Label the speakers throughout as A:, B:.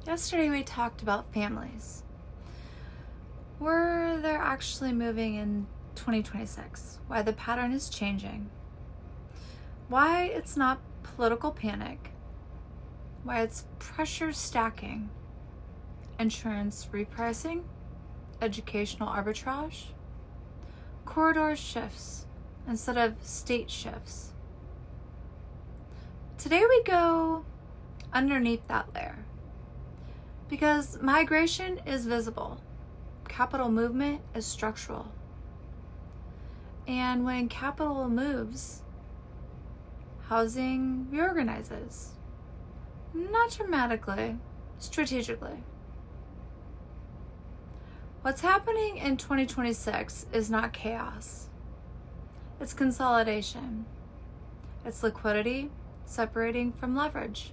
A: Yesterday we talked about families. Where they're actually moving in 2026, why the pattern is changing, why it's not political panic, why it's pressure stacking, insurance repricing, educational arbitrage, corridor shifts instead of state shifts. Today we go underneath that layer because migration is visible. Capital movement is structural. And when capital moves, housing reorganizes. Not dramatically, strategically. What's happening in 2026 is not chaos. It's consolidation. It's liquidity separating from leverage.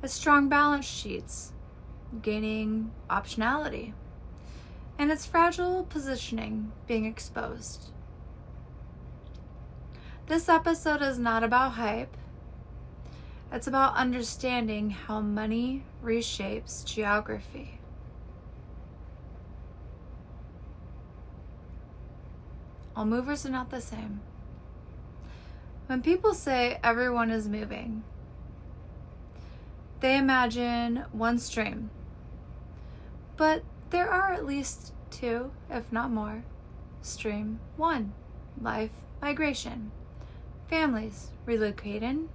A: It's strong balance sheets gaining optionality. And its fragile positioning being exposed. This episode is not about hype. It's about understanding how money reshapes geography. All movers are not the same. When people say everyone is moving, they imagine one stream. But there are at least two, if not more. Stream 1, life migration. Families relocating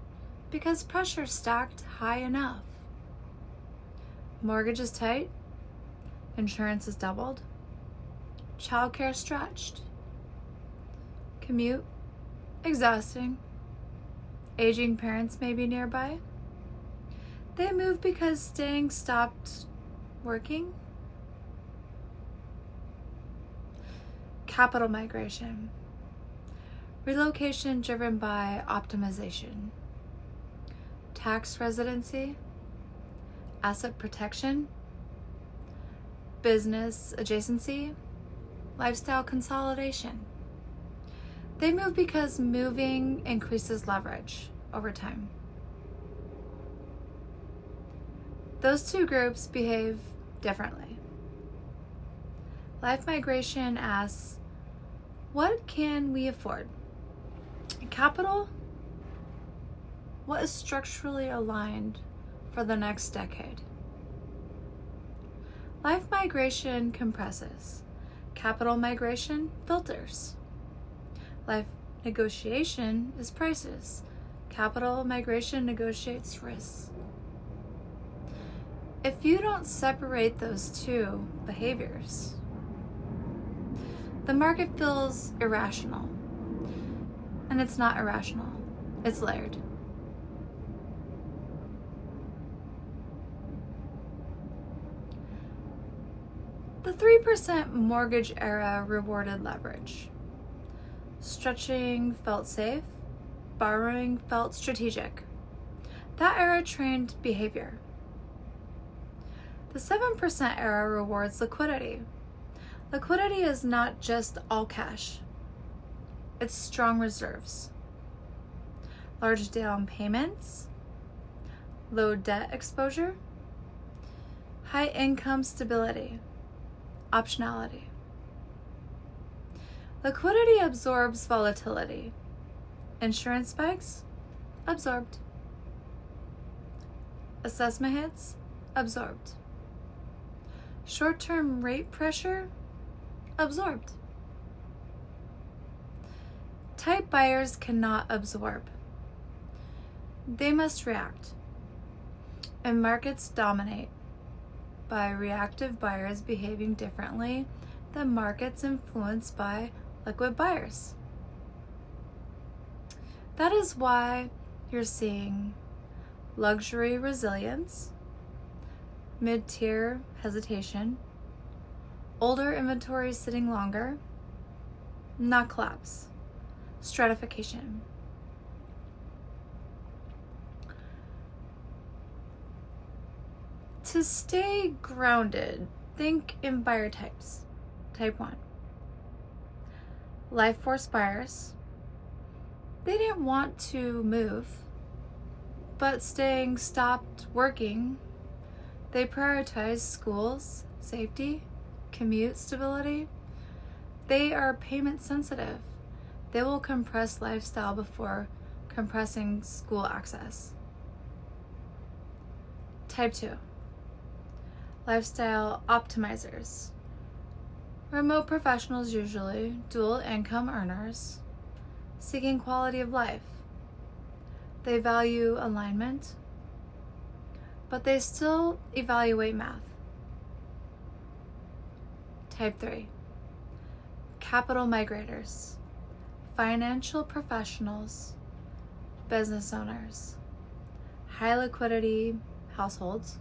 A: because pressure stacked high enough. Mortgage is tight. Insurance is doubled. Childcare stretched. Commute exhausting. Aging parents may be nearby. They move because staying stopped working. Capital migration. Relocation driven by optimization. Tax residency. Asset protection. Business adjacency. Lifestyle consolidation. They move because moving increases leverage over time. Those two groups behave differently. Life migration asks, what can we afford? Capital? What is structurally aligned for the next decade? Life migration compresses. Capital migration filters. Life negotiation is prices. Capital migration negotiates risks. If you don't separate those two behaviors, the market feels irrational. And it's not irrational, it's layered. The 3% mortgage era rewarded leverage. Stretching felt safe, borrowing felt strategic. That era trained behavior. The 7% era rewards liquidity. Liquidity is not just all cash. It's strong reserves. Large down payments. Low debt exposure. High income stability. Optionality. Liquidity absorbs volatility. Insurance spikes? Absorbed. Assessment hits? Absorbed. Short-term rate pressure? Absorbed. Type buyers cannot absorb. They must react. And markets dominate by reactive buyers behaving differently than markets influenced by liquid buyers. That is why you're seeing luxury resilience, mid-tier hesitation, older inventory sitting longer, not collapse, stratification. To stay grounded, think in buyer types. Type 1. Life force buyers. They didn't want to move, but staying stopped working They prioritize schools, safety, commute stability. They are payment sensitive. They will compress lifestyle before compressing school access. Type 2. Lifestyle optimizers. Remote professionals, usually dual income earners, seeking quality of life. They value alignment, but they still evaluate math. Type 3. Capital migrators. Financial professionals, business owners, high liquidity households.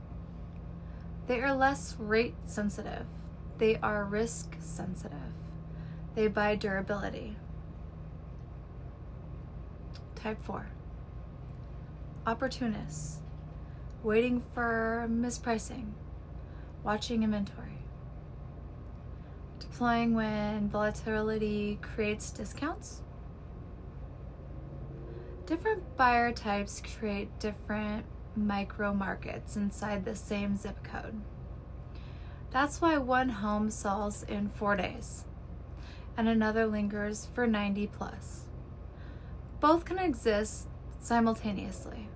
A: They are less rate sensitive. They are risk sensitive. They buy durability. Type 4. Opportunists, waiting for mispricing, watching inventory. Deploying when volatility creates discounts. Different buyer types create different micro markets inside the same zip code. That's why one home sells in 4 days and another lingers for 90 plus. Both can exist simultaneously.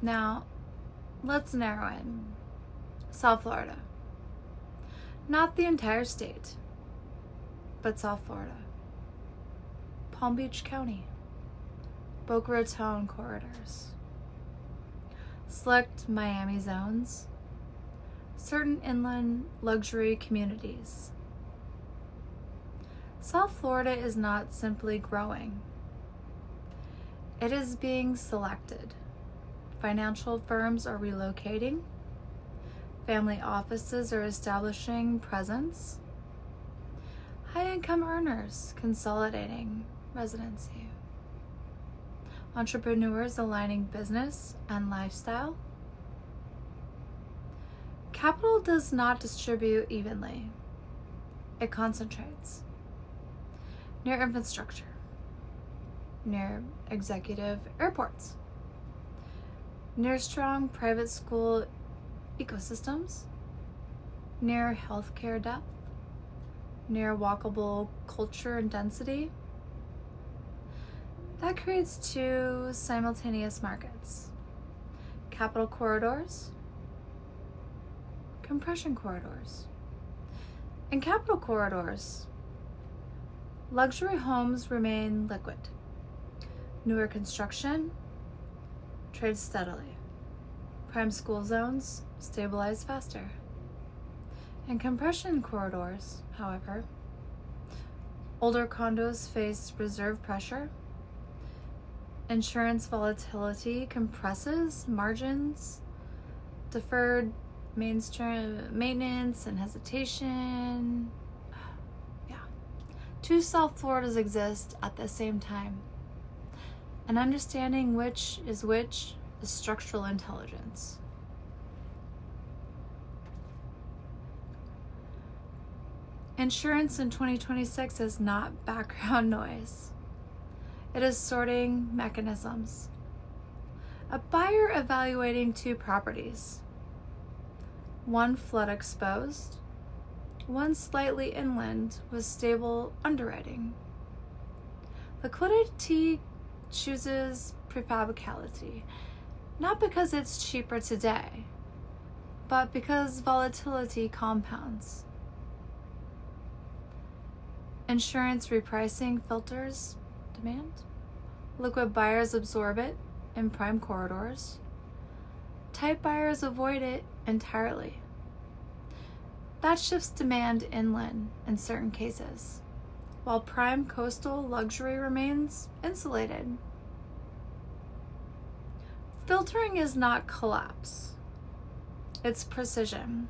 A: Now, let's narrow in. South Florida. Not the entire state, but South Florida. Palm Beach County. Boca Raton corridors. Select Miami zones. Certain inland luxury communities. South Florida is not simply growing. It is being selected. Financial firms are relocating. Family offices are establishing presence. High-income earners consolidating residency. Entrepreneurs aligning business and lifestyle. Capital does not distribute evenly. It concentrates. Near infrastructure. Near executive airports. Near strong private school ecosystems. Near healthcare depth. Near walkable culture and density. That creates two simultaneous markets. Capital corridors, compression corridors. In capital corridors, luxury homes remain liquid. Newer construction trades steadily. Prime school zones stabilize faster. In compression corridors, however, older condos face reserve pressure. Insurance volatility compresses margins. Deferred maintenance and hesitation. Yeah. Two South Floridas exist at the same time. And understanding which is structural intelligence. Insurance in 2026 is not background noise. It is sorting mechanisms. A buyer evaluating two properties. One flood exposed, one slightly inland with stable underwriting. Liquidity chooses prefabricality, not because it's cheaper today, but because volatility compounds. Insurance repricing filters demand. Liquid buyers absorb it in prime corridors. Tight buyers avoid it entirely. That shifts demand inland in certain cases, while prime coastal luxury remains insulated. Filtering is not collapse. It's precision.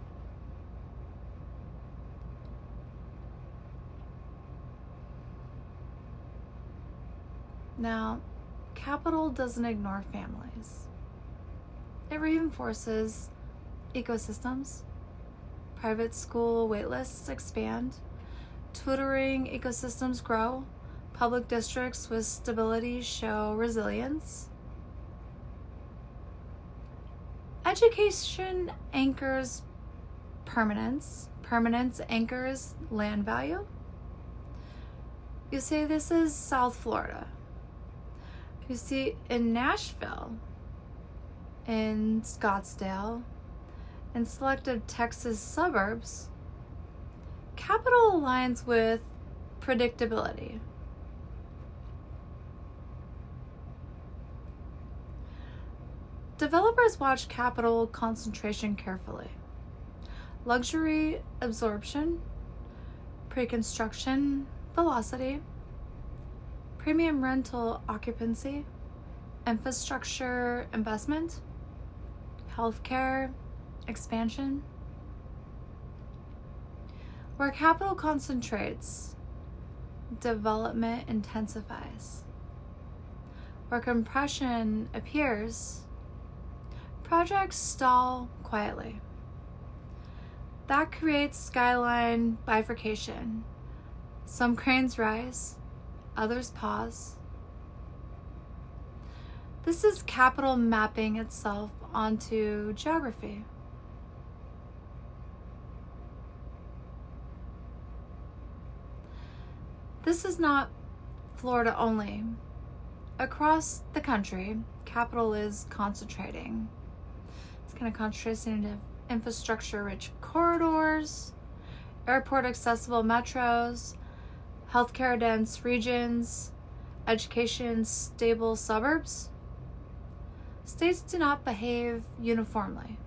A: Now, capital doesn't ignore families. It reinforces ecosystems. Private school waitlists expand. Tutoring ecosystems grow. Public districts with stability show resilience. Education anchors permanence. Permanence anchors land value. You see, this is South Florida. You see, in Nashville, in Scottsdale, and selected Texas suburbs, capital aligns with predictability. Developers watch capital concentration carefully. Luxury absorption, pre-construction velocity, premium rental occupancy, infrastructure investment, healthcare expansion. Where capital concentrates, development intensifies. Where compression appears, projects stall quietly. That creates skyline bifurcation. Some cranes rise, others pause. This is capital mapping itself onto geography. This is not Florida only. Across the country, capital is concentrating. It's kind of concentrating into infrastructure-rich corridors, airport-accessible metros, healthcare-dense regions, education-stable suburbs. States do not behave uniformly.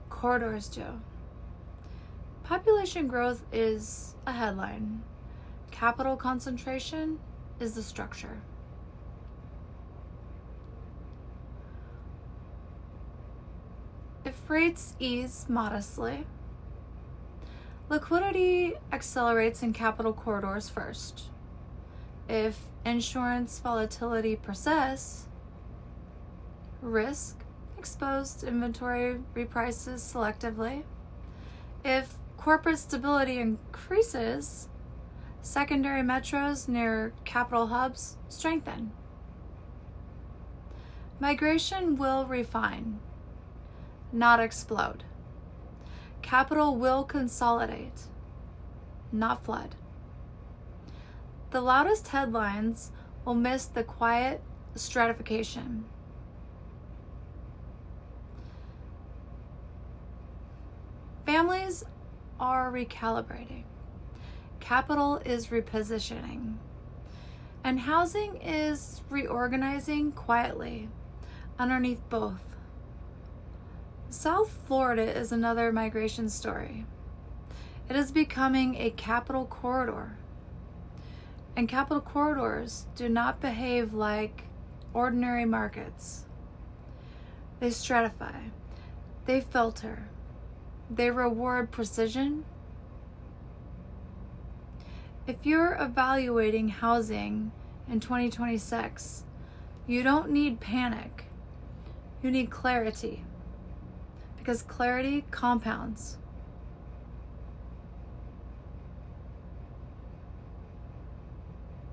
A: Corridors do. Population growth is a headline. Capital concentration is the structure. If rates ease modestly, liquidity accelerates in capital corridors first. If insurance volatility persists, risk-exposed inventory reprices selectively. If corporate stability increases, secondary metros near capital hubs strengthen. Migration will refine, not explode. Capital will consolidate, not flood. The loudest headlines will miss the quiet stratification. Families are recalibrating. Capital is repositioning. And housing is reorganizing quietly underneath both. South Florida is another migration story. It is becoming a capital corridor. And capital corridors do not behave like ordinary markets. They stratify. They filter. They reward precision. If you're evaluating housing in 2026, you don't need panic. You need clarity. Because clarity compounds.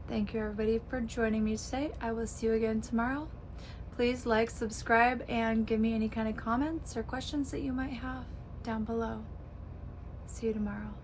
A: Thank you, everybody, for joining me today. I will see you again tomorrow. Please like, subscribe, and give me any kind of comments or questions that you might have down below. See you tomorrow.